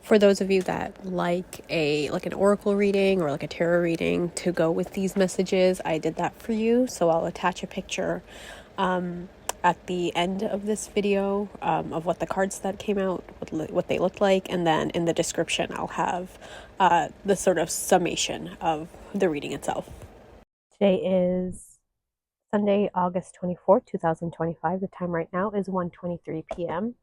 For those of you that like an oracle reading or like a tarot reading to go with these messages, I did that for you. So I'll attach a picture at the end of this video of what the cards that came out, what they looked like, and then in the description I'll have the sort of summation of the reading itself. Today is Sunday, August 24th, 2025. The time right now is 1:23 p.m.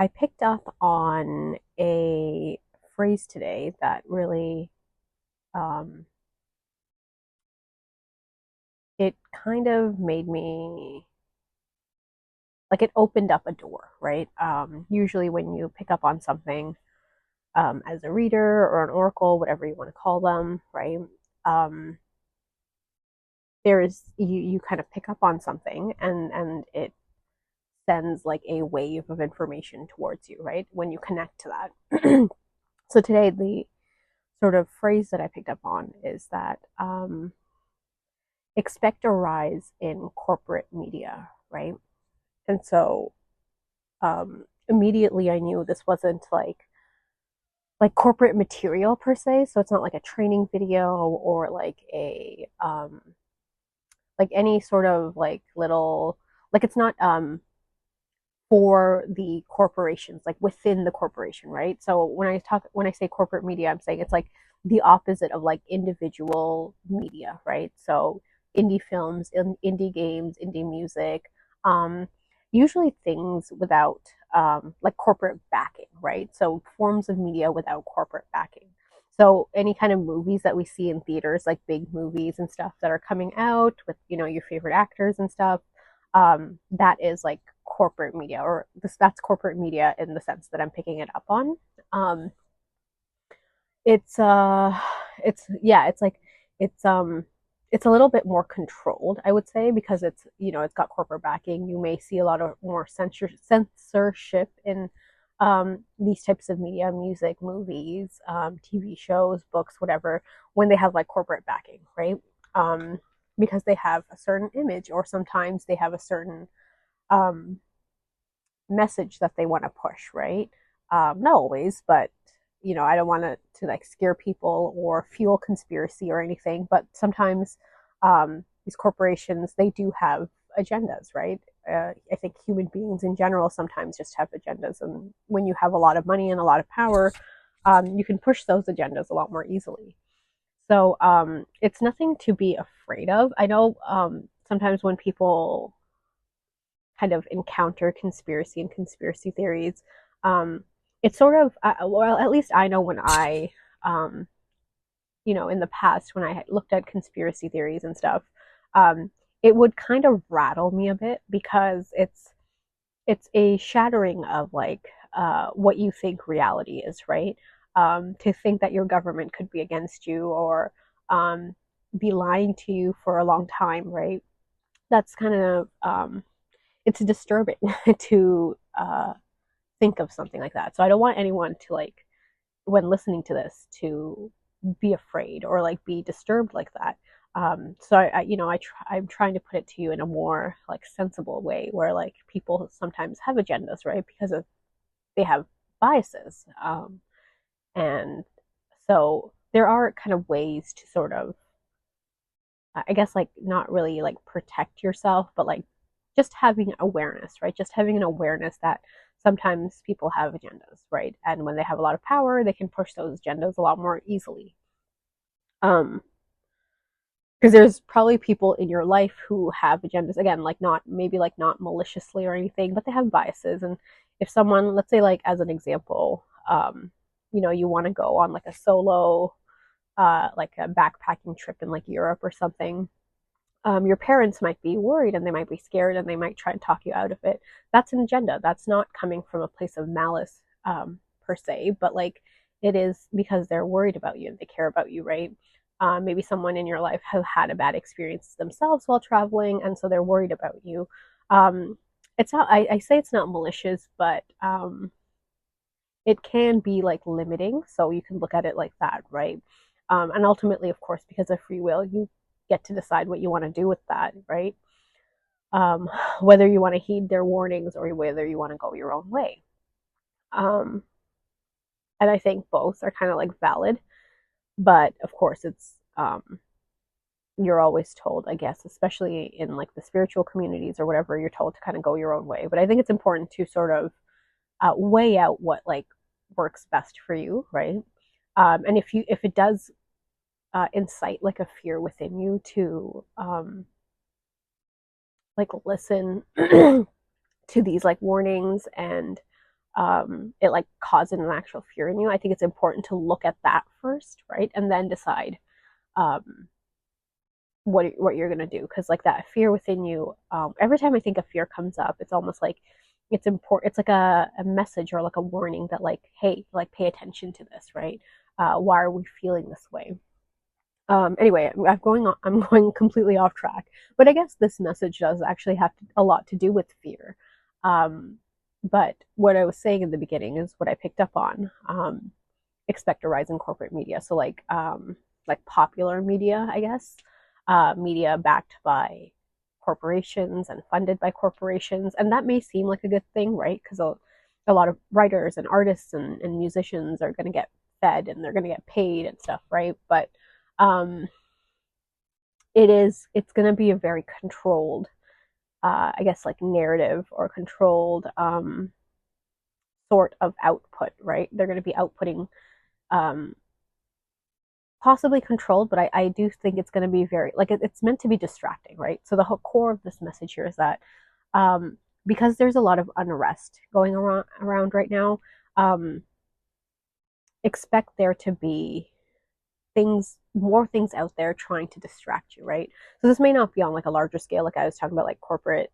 I picked up on a phrase today that really, it kind of made me, like it opened up a door, right? Usually when you pick up on something as a reader or an oracle, whatever you want to call them, right? You kind of pick up on something and it sends like a wave of information towards you, right? When you connect to that. So today, the sort of phrase that I picked up on is that expect a rise in corporate media, right? And so immediately I knew this wasn't like corporate material per se. So it's not like a training video or like a like any sort of like little, like it's not for the corporations, like within the corporation, right? So when I say corporate media, I'm saying it's like the opposite of like individual media, right? So indie films, indie games, indie music, usually things without like corporate backing, right? So forms of media without corporate backing. So any kind of movies that we see in theaters, like big movies and stuff that are coming out with, you know, your favorite actors and stuff, that is like corporate media, or that's corporate media in the sense that I'm picking it up on. Um, it's yeah, it's like it's it's a little bit more controlled, I would say, because it's, you know, it's got corporate backing. You may see a lot of more censorship in these types of media, music, movies, TV shows, books, whatever, when they have like corporate backing, right? Because they have a certain image, or sometimes they have a certain um, message that they want to push, right? Not always, but you know, I don't want to like scare people or fuel conspiracy or anything. But sometimes these corporations, they do have agendas, right? I think human beings in general sometimes just have agendas, and when you have a lot of money and a lot of power, you can push those agendas a lot more easily. So it's nothing to be afraid of. I know sometimes when people kind of encounter conspiracy and conspiracy theories, it's sort of, well, at least I know when um, you know, in the past when I had looked at conspiracy theories and stuff, it would kind of rattle me a bit, because it's a shattering of like what you think reality is, right? To think that your government could be against you, or be lying to you for a long time, right? That's kind of it's disturbing to think of something like that. So I don't want anyone to, like, when listening to this, to be afraid or like be disturbed like that. So you know, I'm trying to put it to you in a more like sensible way, where like people sometimes have agendas, right? Because of, they have biases, and so there are kind of ways to sort of, I guess, like not really like protect yourself, but like just having awareness, right? Just having an awareness that sometimes people have agendas, right? And when they have a lot of power, they can push those agendas a lot more easily. Because there's probably people in your life who have agendas, again, like not, maybe like not maliciously or anything, but they have biases. And if someone, let's say, like as an example, you know, you want to go on like a solo like a backpacking trip in like Europe or something, your parents might be worried and they might be scared and they might try and talk you out of it. That's an agenda. That's not coming from a place of malice, per se, but like it is because they're worried about you and they care about you, right? Maybe someone in your life has had a bad experience themselves while traveling, and so they're worried about you. It's not, I say it's not malicious, but it can be like limiting. So you can look at it like that, right? And ultimately, of course, because of free will, you get to decide what you want to do with that, right? Whether you want to heed their warnings or whether you want to go your own way. Um, and I think both are kind of like valid, but of course it's you're always told, I guess, especially in like the spiritual communities or whatever, you're told to kind of go your own way. But I think it's important to sort of weigh out what like works best for you, right? And if it does incite like a fear within you to like listen to these like warnings and it like causes an actual fear in you, I think it's important to look at that first, right? And then decide um, what you're gonna do, because like that fear within you, every time I think a fear comes up, it's almost like it's important. It's like a message or like a warning that like, hey, like pay attention to this, right? Why are we feeling this way? Anyway, I'm going completely off track, but I guess this message does actually have a lot to do with fear. Um, but what I was saying in the beginning is what I picked up on. Expect a rise in corporate media. So like popular media, I guess, media backed by corporations and funded by corporations, and that may seem like a good thing, right? Because a lot of writers and artists and musicians are going to get fed and they're going to get paid and stuff, right? But um, it's going to be a very controlled, I guess, like narrative or controlled sort of output, right? They're going to be outputting um, possibly controlled, but I do think it's going to be very like it's meant to be distracting, right? So the whole core of this message here is that um, because there's a lot of unrest going around right now, um, expect there to be more things out there trying to distract you, right? So this may not be on like a larger scale, like I was talking about, like corporate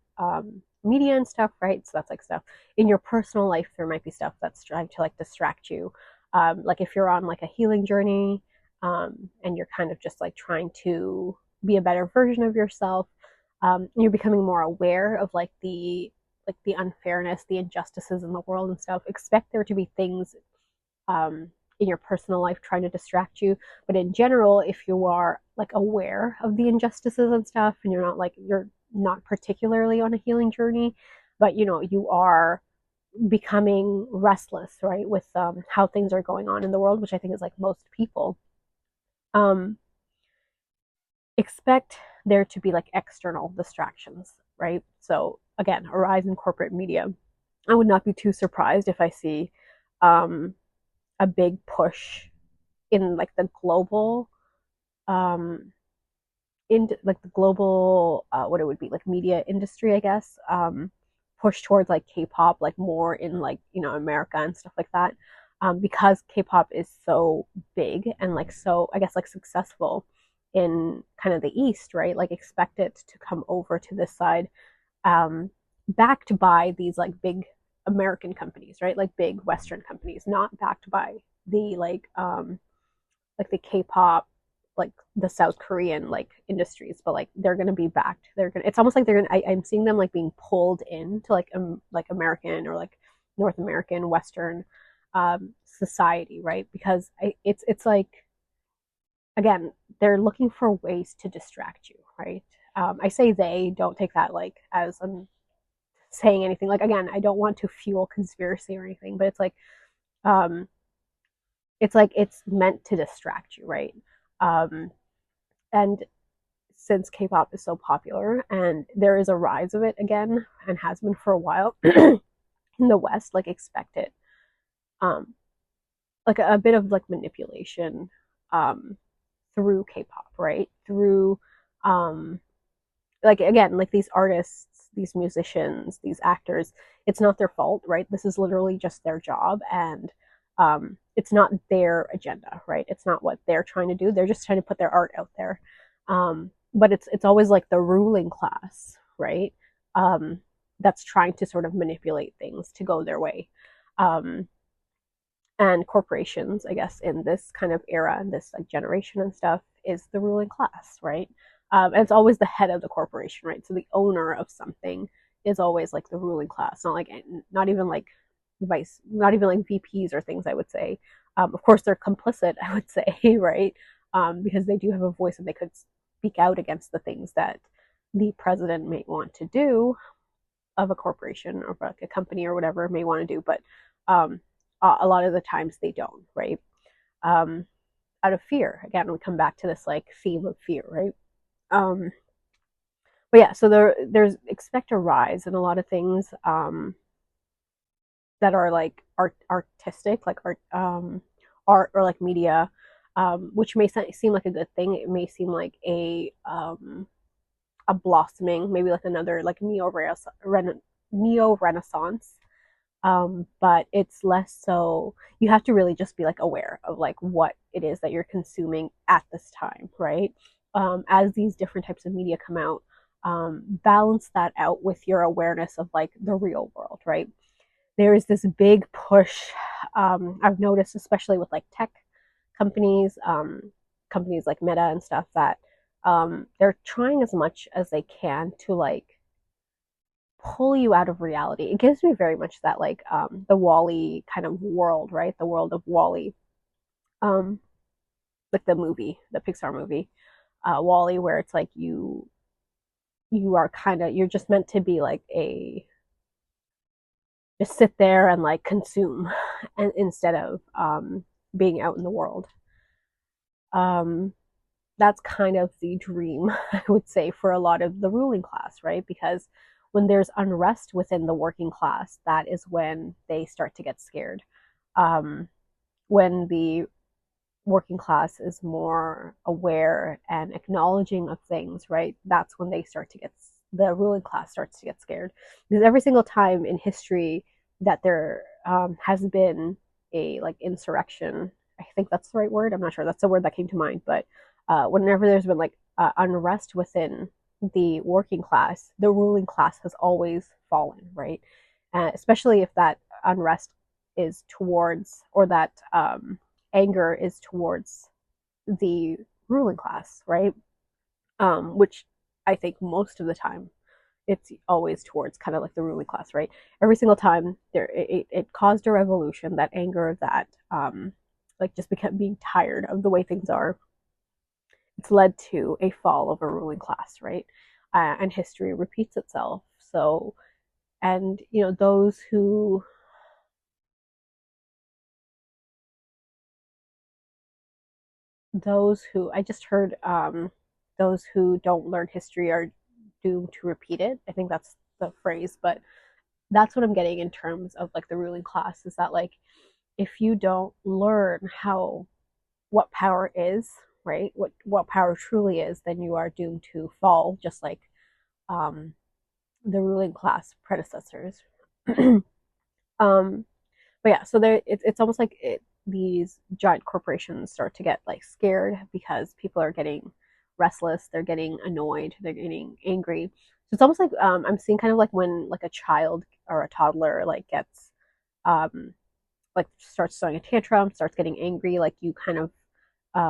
media and stuff, right? So that's like stuff in your personal life. There might be stuff that's trying to like distract you. Like if you're on like a healing journey, and you're kind of just like trying to be a better version of yourself, you're becoming more aware of like the unfairness, the injustices in the world and stuff. Expect there to be things in your personal life trying to distract you. But in general, if you are like aware of the injustices and stuff, and you're not particularly on a healing journey, but you know, you are becoming restless, right, with how things are going on in the world, which I think is like most people. Um, expect there to be like external distractions, right? So again, a rise in corporate media. I would not be too surprised if I see um, a big push in like the global um in like the global what it would be like media industry, I guess, push towards like K-pop, like more in like, you know, America and stuff like that, because K-pop is so big and like so, I guess, like successful in kind of the East, right? Like expect it to come over to this side, um backed by these like big American companies, right? Like big Western companies, not backed by the like the K-pop, like the South Korean like industries, but like they're gonna be backed. They're gonna. It's almost like they're gonna. I'm seeing them like being pulled into like American or like North American Western society, right? Because it's like, again, they're looking for ways to distract you, right? I say they, don't take that like as I'm saying anything. Like again, I don't want to fuel conspiracy or anything, but um, it's like it's meant to distract you, right? Um, and since K-pop is so popular and there is a rise of it again and has been for a while in the West, like expect it. Um, like a bit of like manipulation um, through K-pop, right? Through like again, like these artists, these musicians, these actors, it's not their fault, right? This is literally just their job, and it's not their agenda, right? It's not what they're trying to do. They're just trying to put their art out there. But it's always like the ruling class, right? Um, that's trying to sort of manipulate things to go their way. Um, and corporations, I guess, in this kind of era and this like generation and stuff, is the ruling class, right? And it's always the head of the corporation, right? So the owner of something is always like the ruling class, not even like not even like VPs or things, I would say. Of course, they're complicit, I would say, right? Because they do have a voice and they could speak out against the things that the president may want to do of a corporation or like a company or whatever may want to do. But a lot of the times they don't, right? um, Out of fear. Again, we come back to this like theme of fear, right? um, but yeah, so there's expect a rise in a lot of things that are like artistic, like art or like media, which may seem like a good thing. It may seem like a blossoming, maybe like another like neo renaissance. But it's less so. You have to really just be like aware of like what it is that you're consuming at this time, right? As these different types of media come out, balance that out with your awareness of like the real world, right? There is this big push. I've noticed, especially with like tech companies, companies like Meta and stuff, that they're trying as much as they can to like pull you out of reality. It gives me very much that like the Wall-E kind of world, right? The world of Wall-E, um, like the movie, the Pixar movie, Wall-E, where it's like you are kind of you're just meant to be like a just sit there and like consume, and instead of being out in the world. Um, that's kind of the dream, I would say, for a lot of the ruling class, right? Because when there's unrest within the working class, that is when they start to get scared. Um, when the working class is more aware and acknowledging of things, right? That's when they start to get the ruling class starts to get scared, because every single time in history that there has been a like insurrection, I think that's the right word. I'm not sure. That's the word that came to mind. But whenever there's been like unrest within the working class, the ruling class has always fallen, right? Especially if that unrest is towards, or that anger is towards the ruling class, right? Which I think most of the time it's always towards kind of like the ruling class, right? Every single time it caused a revolution, that anger, that like just become being tired of the way things are, it's led to a fall of a ruling class, right? And history repeats itself. So, and you know, those who I just heard, those who don't learn history are doomed to repeat it. I think that's the phrase, but that's what I'm getting in terms of like the ruling class, is that like if you don't learn how what power is, right? What power truly is, then you are doomed to fall, just like um, the ruling class predecessors. um, but yeah, so it's almost like these giant corporations start to get like scared because people are getting restless, they're getting annoyed, they're getting angry. So it's almost like I'm seeing kind of like when like a child or a toddler like gets um, like starts throwing a tantrum, starts getting angry, like you kind of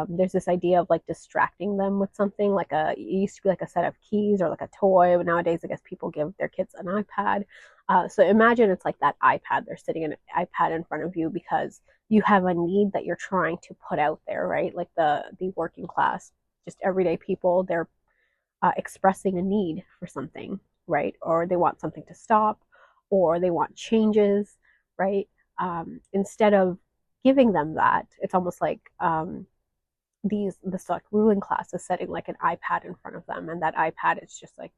there's this idea of like distracting them with something, like it used to be like a set of keys or like a toy, but nowadays I guess people give their kids an iPad. So imagine it's like that iPad, they're sitting an iPad in front of you because you have a need that you're trying to put out there, right? Like the working class, just everyday people, they're expressing a need for something, right? Or they want something to stop, or they want changes, right? Instead of giving them that, it's almost like this like ruling class is setting like an iPad in front of them, and that iPad is just like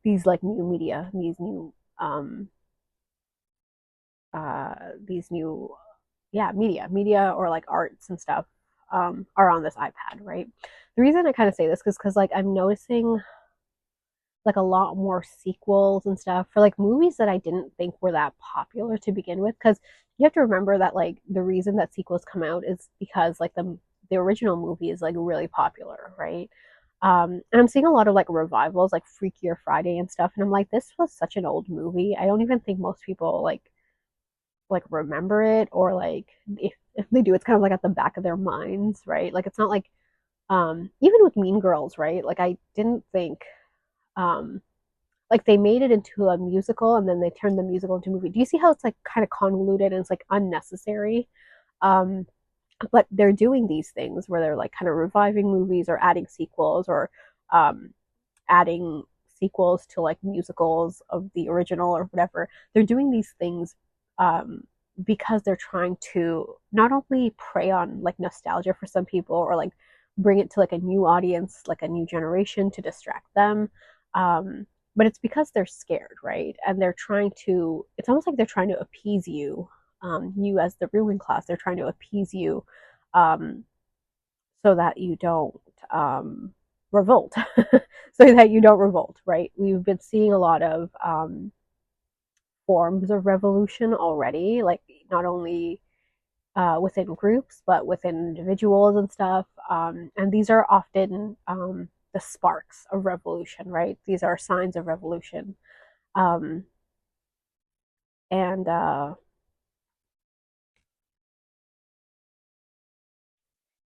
these like new media, these new media or like arts and stuff are on this iPad, right? The reason I kind of say this is because like I'm noticing like a lot more sequels and stuff for like movies that I didn't think were that popular to begin with. Because you have to remember that like the reason that sequels come out is because like the original movie is like really popular, right? And I'm seeing a lot of like revivals, like Freakier Friday and stuff, and I'm like, this was such an old movie. I don't even think most people like remember it, or like if they do, it's kind of like at the back of their minds, right? Like it's not like even with Mean Girls, right? Like I didn't think um like they made it into a musical and then they turned the musical into a movie. Do you see how it's like kind of convoluted and it's like unnecessary? Um, but they're doing these things where they're like kind of reviving movies or adding sequels, or um, adding sequels to like musicals of the original or whatever. They're doing these things because they're trying to not only prey on like nostalgia for some people, or like bring it to like a new audience, like a new generation, to distract them. Um, but it's because they're scared, right? And they're trying to, it's almost like they're trying to appease you, you as the ruling class. They're trying to appease you, um, so that you don't revolt, so that you don't revolt, right? We've been seeing a lot of forms of revolution already, like not only within groups, but within individuals and stuff. And these are often the sparks of revolution, right? These are signs of revolution. Um, and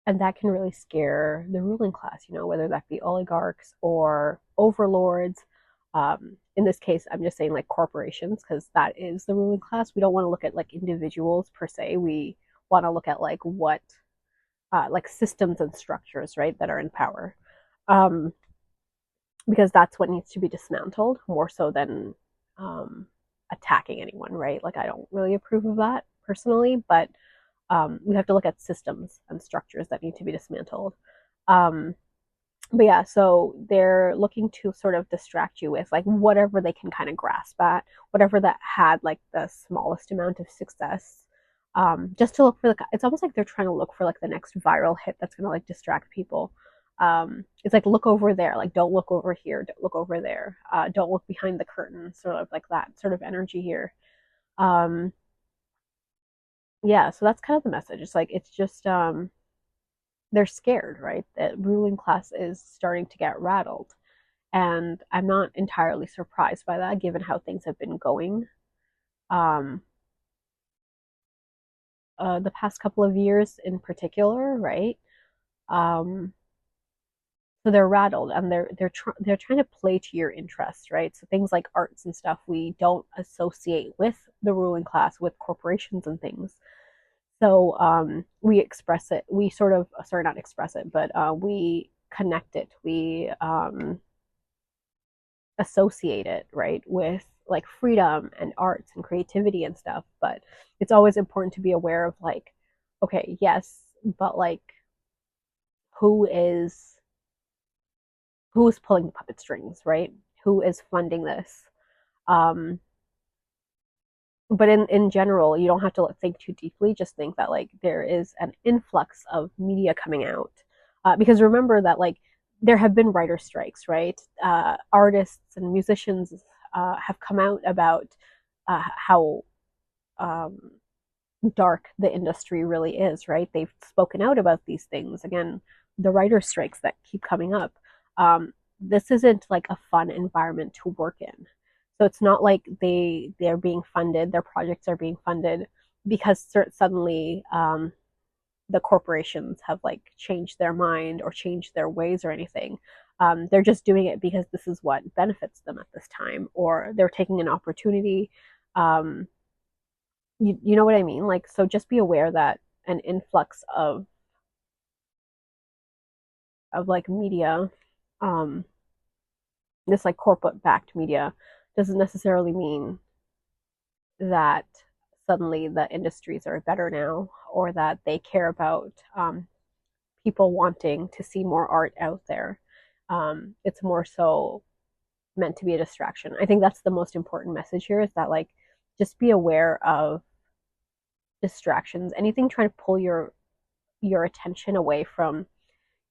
and that can really scare the ruling class, whether that be oligarchs or overlords. In this case, I'm just saying like corporations, because that is the ruling class. We don't want to look at like individuals per se. We want to look at like what like systems and structures, right, that are in power, um, because that's what needs to be dismantled more so than attacking anyone, right? Like I don't really approve of that personally, but we have to look at systems and structures that need to be dismantled. Um, but yeah, so they're looking to sort of distract you with like whatever they can kind of grasp at, whatever that had like the smallest amount of success. Just to look for it's almost like they're trying to look for like the next viral hit that's gonna like distract people. It's like, look over there, like don't look over here, don't look over there, don't look behind the curtain, sort of like that sort of energy here. Um, yeah, so that's kind of the message. It's like it's just they're scared, right? The ruling class is starting to get rattled. And I'm not entirely surprised by that, given how things have been going um, the past couple of years in particular, right? Um, so they're rattled, and they're trying to play to your interests, right? So things like arts and stuff we don't associate with the ruling class, with corporations and things. So we express it. We sort of, sorry, not express it, but we connect it. We associate it, right, with like freedom and arts and creativity and stuff. But it's always important to be aware of like, okay, yes, but like who is who is pulling the puppet strings, right? Who is funding this? Um, but in general, you don't have to think too deeply. Just think that like there is an influx of media coming out, because remember that like there have been writer strikes, right? Artists and musicians have come out about how um, dark the industry really is, right? They've spoken out about these things. Again, the writer strikes that keep coming up. This isn't like a fun environment to work in. So it's not like they're being funded, their projects are being funded because suddenly the corporations have like changed their mind or changed their ways or anything. They're just doing it because this is what benefits them at this time, or they're taking an opportunity. Um, you know what I mean? Like, so just be aware that an influx of like media, um, this like corporate backed media, doesn't necessarily mean that suddenly the industries are better now, or that they care about people wanting to see more art out there. It's more so meant to be a distraction. I think that's the most important message here, is that like just be aware of distractions, anything trying to pull your attention away from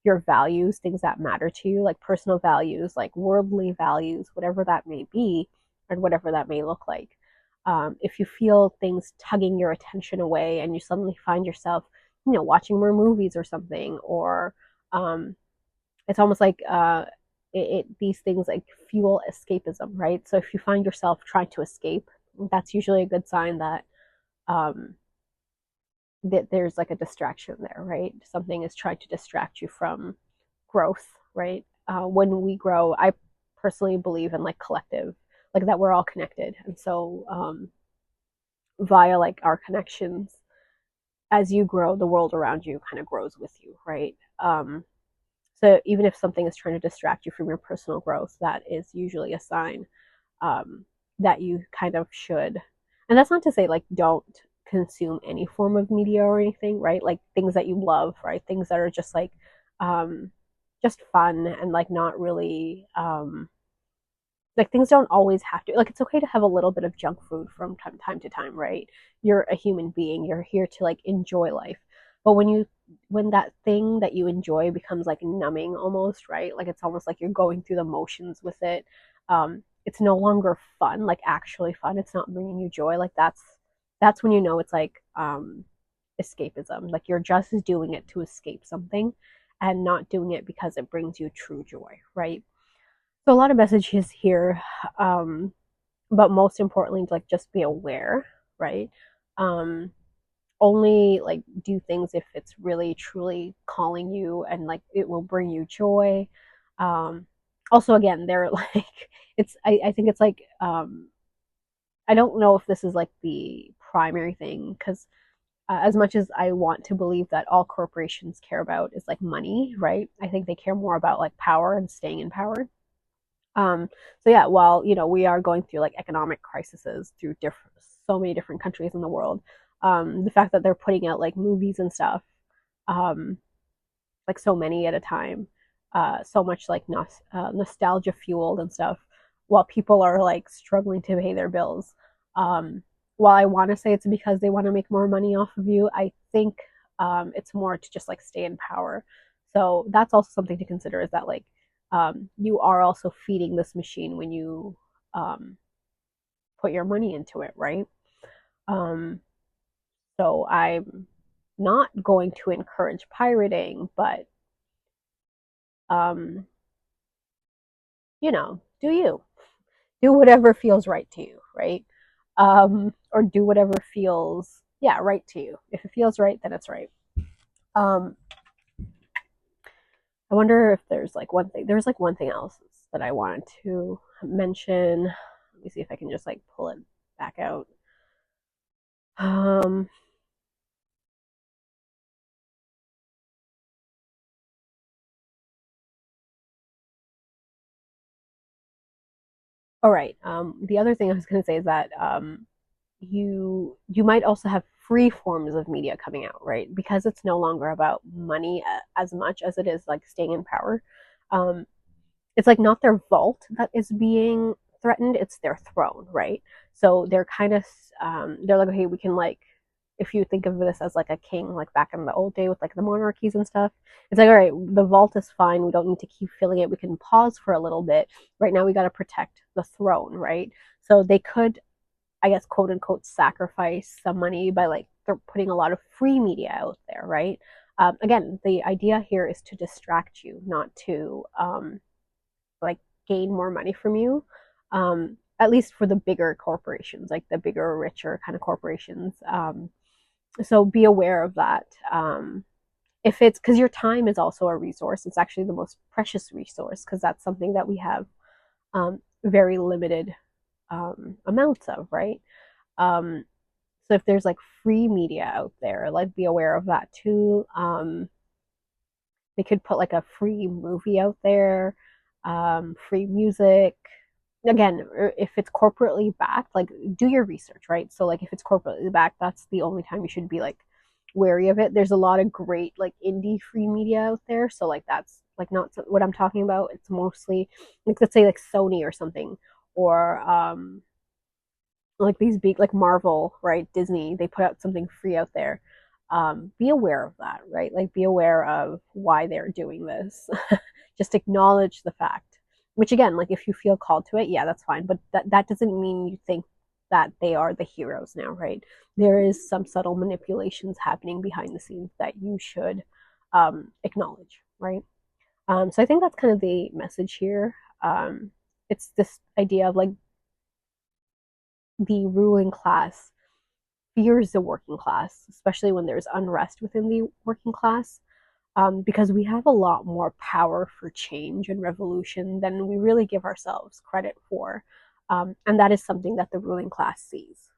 your values, things that matter to you, like personal values, like worldly values, whatever that may be, and whatever that may look like. If you feel things tugging your attention away, and you suddenly find yourself, watching more movies or something, or it's almost like these things like fuel escapism, right? So if you find yourself trying to escape, that's usually a good sign that um, that there's like a distraction there, right? Something is trying to distract you from growth, right? When we grow, I personally believe in like collective, like that we're all connected. And so via like our connections, as you grow, the world around you kind of grows with you, right? So even if something is trying to distract you from your personal growth, that is usually a sign that you kind of should. And that's not to say like don't consume any form of media or anything, right? Like things that you love, right? Things that are um, just fun and like not really like things don't always have to, like it's okay to have a little bit of junk food from time to time, right? You're a human being, you're here to like enjoy life. But when that thing that you enjoy becomes like numbing almost, right? Like it's almost like you're going through the motions with it. It's no longer fun, like actually fun. It's not bringing you joy. Like that's when you know it's like escapism. Like you're just doing it to escape something and not doing it because it brings you true joy, right? So a lot of messages here, but most importantly, like just be aware, right? Um, only like do things if it's really truly calling you and like it will bring you joy. Um, Also, again, they're like I think it's like I don't know if this is like the primary thing because as much as I want to believe that all corporations care about is like money, right? I think they care more about like power and staying in power. Um, so yeah, while we are going through like economic crises through different so many different countries in the world, the fact that they're putting out like movies and stuff, um, like so many at a time, so much like nostalgia fueled and stuff, while people are like struggling to pay their bills. Um, while I want to say it's because they want to make more money off of you, I think it's more to just like stay in power. So that's also something to consider is that like you are also feeding this machine when you um, put your money into it, right? Um, so I'm not going to encourage pirating, but um, do you do whatever feels right to you, right? Or do whatever feels right to you. If it feels right, then it's right. Um, I wonder if there's like one thing. There's like one thing else that I wanted to mention. Let me see if I can just like pull it back out. Um, all right. The other thing I was going to say is that you might also have free forms of media coming out, right? Because it's no longer about money as much as it is like staying in power. Um, it's like not their vault that is being threatened; it's their throne, right? So they're kind of they're like, okay, we can like if you think of this as like a king, like back in the old day with like the monarchies and stuff, it's like, all right, the vault is fine. We don't need to keep filling it. We can pause for a little bit. Right now, we got to protect the throne, right? So they could, I guess, quote unquote, sacrifice some money by like they're putting a lot of free media out there, right? Again, the idea here is to distract you, not to like gain more money from you. At least for the bigger corporations, like the bigger, richer kind of corporations. So be aware of that. If it's because your time is also a resource, it's actually the most precious resource because that's something that we have very limited amounts of, right? Um, so if there's like free media out there, like be aware of that too. They could put like a free movie out there, free music. Again, if it's corporately backed, like do your research, right? So like if it's corporately backed, that's the only time you should be like wary of it. There's a lot of great like indie free media out there, so like that's like not what I'm talking about. It's mostly like let's say like Sony or something, or like these big like Marvel, right? Disney, they put out something free out there. Be aware of that, right? Like be aware of why they're doing this. Just acknowledge the fact. Which again, like if you feel called to it, yeah, that's fine. But that doesn't mean you think that they are the heroes now, right? There is some subtle manipulations happening behind the scenes that you should acknowledge, right? So I think that's kind of the message here. It's this idea of like the ruling class fears the working class, especially when there's unrest within the working class, because we have a lot more power for change and revolution than we really give ourselves credit for. And that is something that the ruling class sees.